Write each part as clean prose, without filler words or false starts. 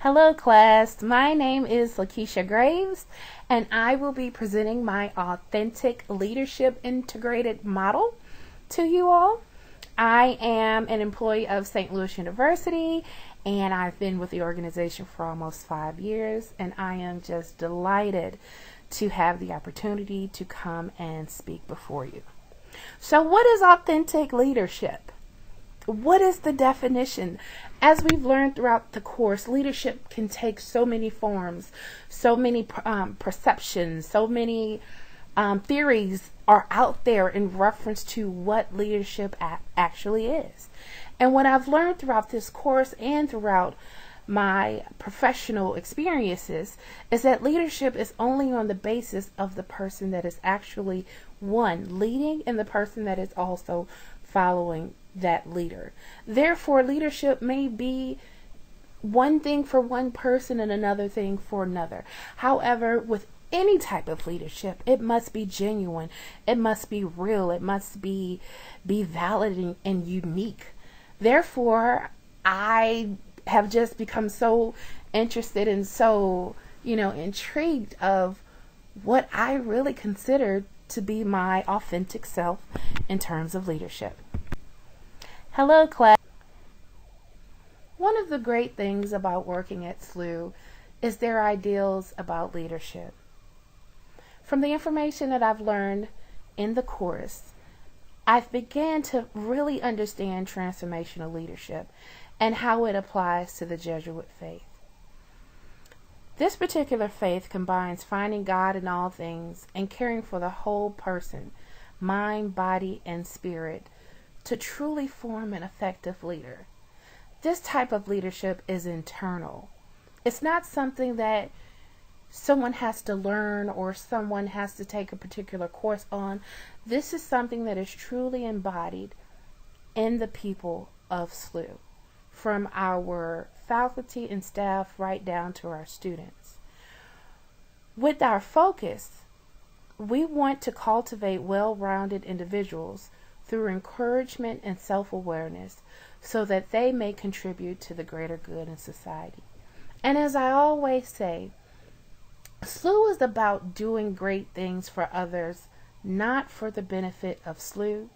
Hello class, my name is Lakeisha Graves and I will be presenting my authentic leadership integrated model to you all. I am an employee of St. Louis University and I've been with the organization for almost 5 years, and I am just delighted to have the opportunity to come and speak before you. So what is authentic leadership? What is the definition? As we've learned throughout the course, leadership can take so many forms, so many perceptions, so many theories are out there in reference to what leadership actually is. And what I've learned throughout this course and throughout my professional experiences is that leadership is only on the basis of the person that is actually one leading and the person that is also following that leader. Therefore, leadership may be one thing for one person and another thing for another. However, with any type of leadership, it must be genuine, it must be real, it must be valid and unique. Therefore, I have just become so interested and so, intrigued of what I really consider to be my authentic self in terms of leadership. Hello class. One of the great things about working at SLU is their ideals about leadership. From the information that I've learned in the course, I've began to really understand transformational leadership and how it applies to the Jesuit faith. This particular faith combines finding God in all things and caring for the whole person, mind, body, and spirit, to truly form an effective leader. This type of leadership is internal. It's not something that someone has to learn or someone has to take a particular course on. This is something that is truly embodied in the people of SLU, from our faculty and staff right down to our students. With our focus, we want to cultivate well-rounded individuals through encouragement and self-awareness so that they may contribute to the greater good in society. And as I always say, SLU is about doing great things for others, not for the benefit of SLU,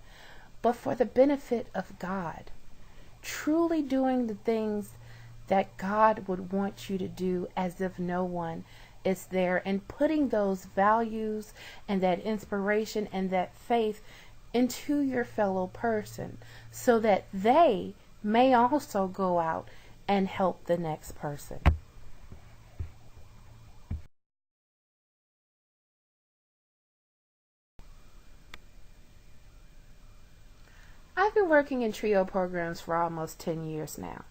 but for the benefit of God. Truly doing the things that God would want you to do as if no one is there, and putting those values and that inspiration and that faith into your fellow person so that they may also go out and help the next person. I've been working in TRIO programs for almost 10 years now.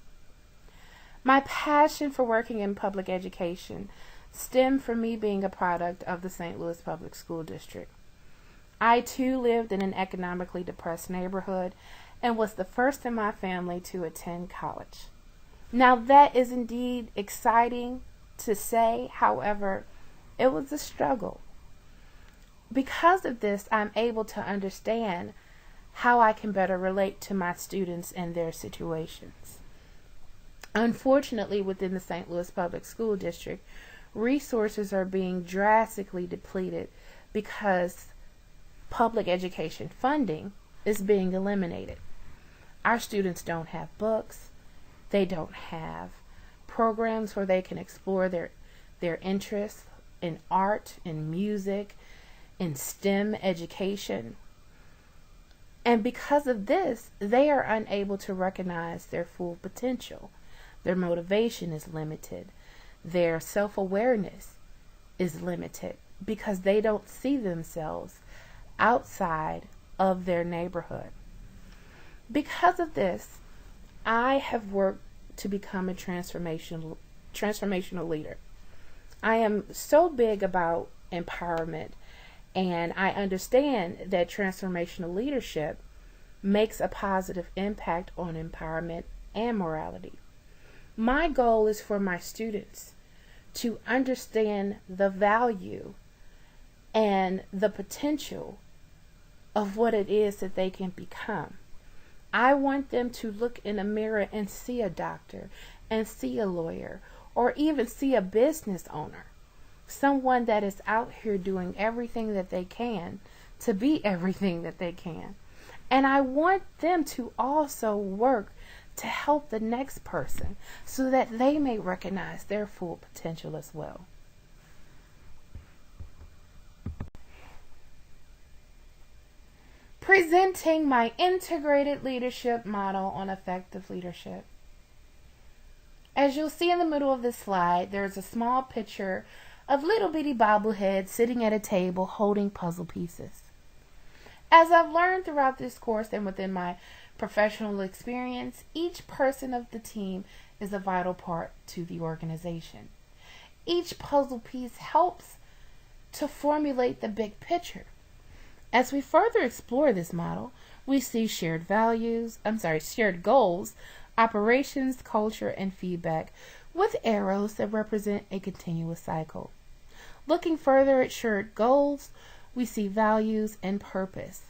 My passion for working in public education stemmed from me being a product of the St. Louis Public School District. I too lived in an economically depressed neighborhood and was the first in my family to attend college. Now that is indeed exciting to say, however, it was a struggle. Because of this, I'm able to understand how I can better relate to my students and their situations. Unfortunately, within the St. Louis Public School District, resources are being drastically depleted because public education funding is being eliminated. Our students don't have books, they don't have programs where they can explore their interests in art, in music, in STEM education. And because of this, they are unable to recognize their full potential. Their motivation is limited. Their self-awareness is limited because they don't see themselves outside of their neighborhood. Because of this, I have worked to become a transformational leader. I am so big about empowerment, and I understand that transformational leadership makes a positive impact on empowerment and morality. My goal is for my students to understand the value and the potential of what it is that they can become. I want them to look in a mirror and see a doctor and see a lawyer or even see a business owner, someone that is out here doing everything that they can to be everything that they can. And I want them to also work to help the next person so that they may recognize their full potential as well. Presenting my integrated leadership model on effective leadership. As you'll see in the middle of this slide, there's a small picture of little bitty bobbleheads sitting at a table holding puzzle pieces. As I've learned throughout this course and within my professional experience, each person of the team is a vital part to the organization. Each puzzle piece helps to formulate the big picture. As we further explore this model, we see shared goals, operations, culture, and feedback with arrows that represent a continuous cycle. Looking further at shared goals, we see values and purpose.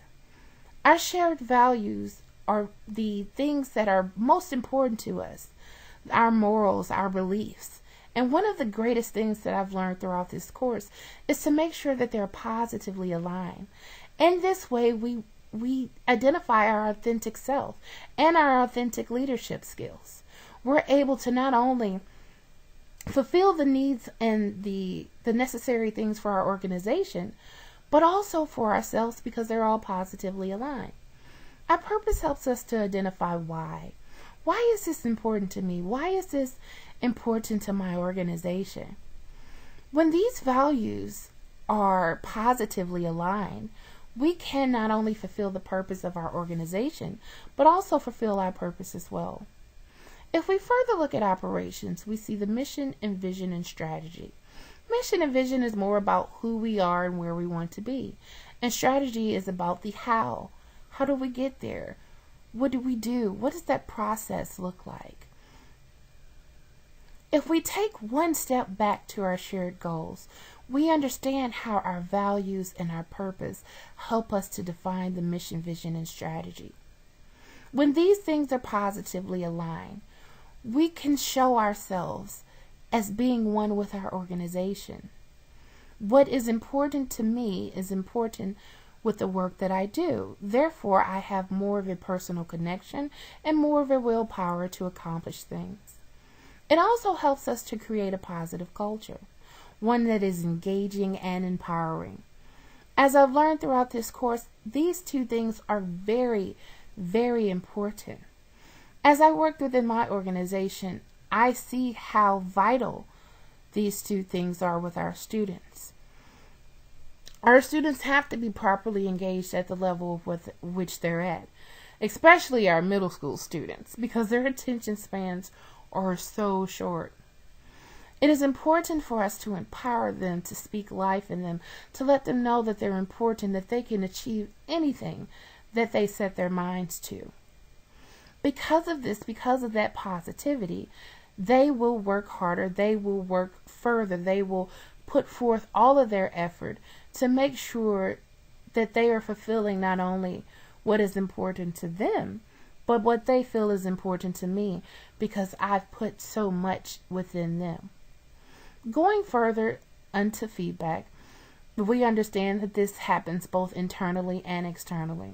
Our shared values are the things that are most important to us, our morals, our beliefs. And one of the greatest things that I've learned throughout this course is to make sure that they're positively aligned. In this way, we identify our authentic self and our authentic leadership skills. We're able to not only fulfill the needs and the necessary things for our organization, but also for ourselves because they're all positively aligned. Our purpose helps us to identify why. Why is this important to me? Why is this important to my organization? When these values are positively aligned, we can not only fulfill the purpose of our organization, but also fulfill our purpose as well. If we further look at operations, we see the mission and vision and strategy. Mission and vision is more about who we are and where we want to be. And strategy is about the how. How do we get there? What do we do? What does that process look like? If we take one step back to our shared goals, we understand how our values and our purpose help us to define the mission, vision, and strategy. When these things are positively aligned, we can show ourselves as being one with our organization. What is important to me is important with the work that I do. Therefore, I have more of a personal connection and more of a willpower to accomplish things. It also helps us to create a positive culture, one that is engaging and empowering. As I've learned throughout this course, these two things are very, very important. As I work within my organization, I see how vital these two things are with our students. Our students have to be properly engaged at the level with which they're at, especially our middle school students, because their attention spans are so short. It is important for us to empower them, to speak life in them, to let them know that they're important, that they can achieve anything that they set their minds to. Because of this, because of that positivity, they will work harder, they will work further, they will put forth all of their effort to make sure that they are fulfilling not only what is important to them, but what they feel is important to me, because I've put so much within them. Going further into feedback, we understand that this happens both internally and externally.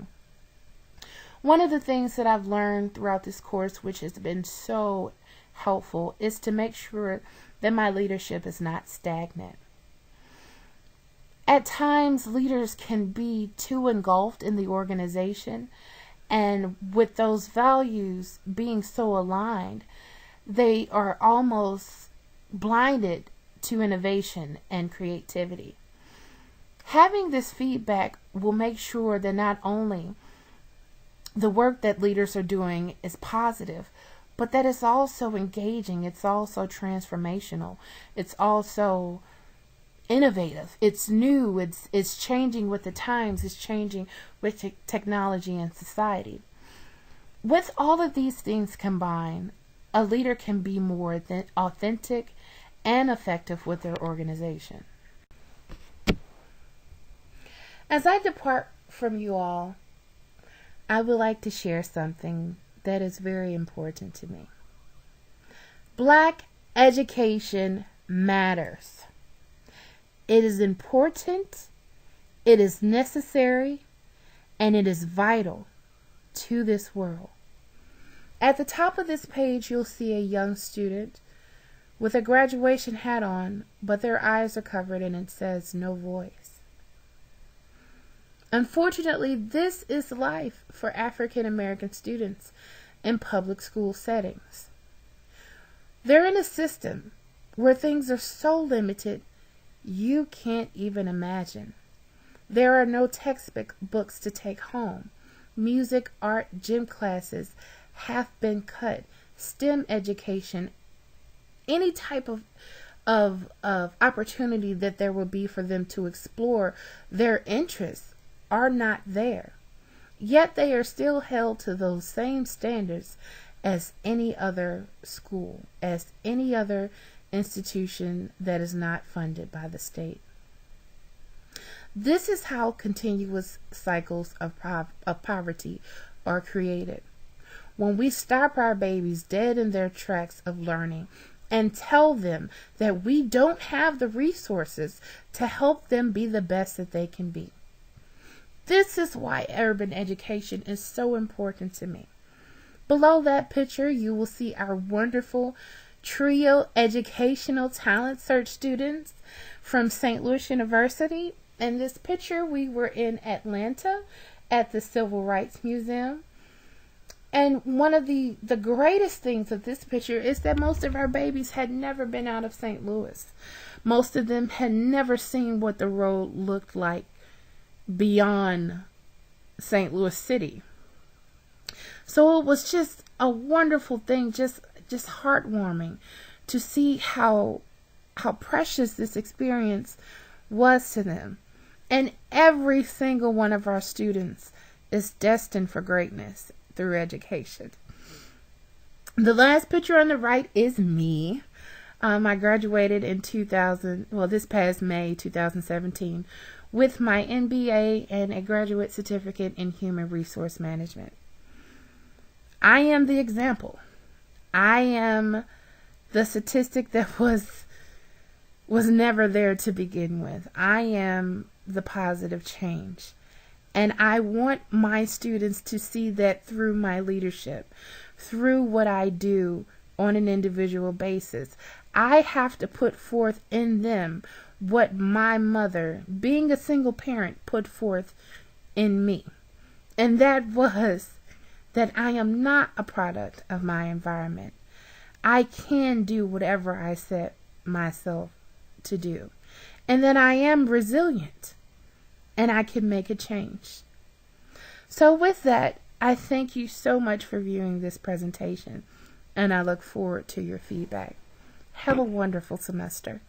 One of the things that I've learned throughout this course, which has been so helpful, is to make sure that my leadership is not stagnant. At times, leaders can be too engulfed in the organization, and with those values being so aligned, they are almost blinded to innovation and creativity. Having this feedback will make sure that not only the work that leaders are doing is positive, but that it's also engaging, it's also transformational, it's also innovative, it's new, it's changing with the times, it's changing with technology and society. With all of these things combined, a leader can be more authentic and effective with their organization. As I depart from you all, I would like to share something that is very important to me. Black Education matters. It is important, it is necessary, and it is vital to this world. At the top of this page, you'll see a young student with a graduation hat on, but their eyes are covered and it says no voice. Unfortunately, this is life for African American students in public school settings. They're in a system where things are so limited you can't even imagine. There are no textbooks to take home. Music, art, gym classes have been cut. STEM education, any type of opportunity that there will be for them to explore their interests are not there. Yet they are still held to those same standards as any other school, as any other institution that is not funded by the state. This is how continuous cycles of poverty are created. When we stop our babies dead in their tracks of learning and tell them that we don't have the resources to help them be the best that they can be. This is why urban education is so important to me. Below that picture, you will see our wonderful trio educational talent search students from St. Louis University. In this picture, we were in Atlanta at the Civil Rights Museum. And one of the greatest things of this picture is that most of our babies had never been out of St. Louis. Most of them had never seen what the road looked like beyond St. Louis City. So it was just a wonderful thing, just heartwarming to see how precious this experience was to them. And every single one of our students is destined for greatness through education. The last picture on the right is me. I graduated in this past May 2017 with my MBA and a graduate certificate in human resource management. I am the example. I am the statistic that was never there to begin with. I am the positive change. And I want my students to see that through my leadership, through what I do on an individual basis. I have to put forth in them what my mother, being a single parent, put forth in me. And that was that I am not a product of my environment. I can do whatever I set myself to do. And that I am resilient. And I can make a change. So with that, I thank you so much for viewing this presentation. And I look forward to your feedback. Have a wonderful semester.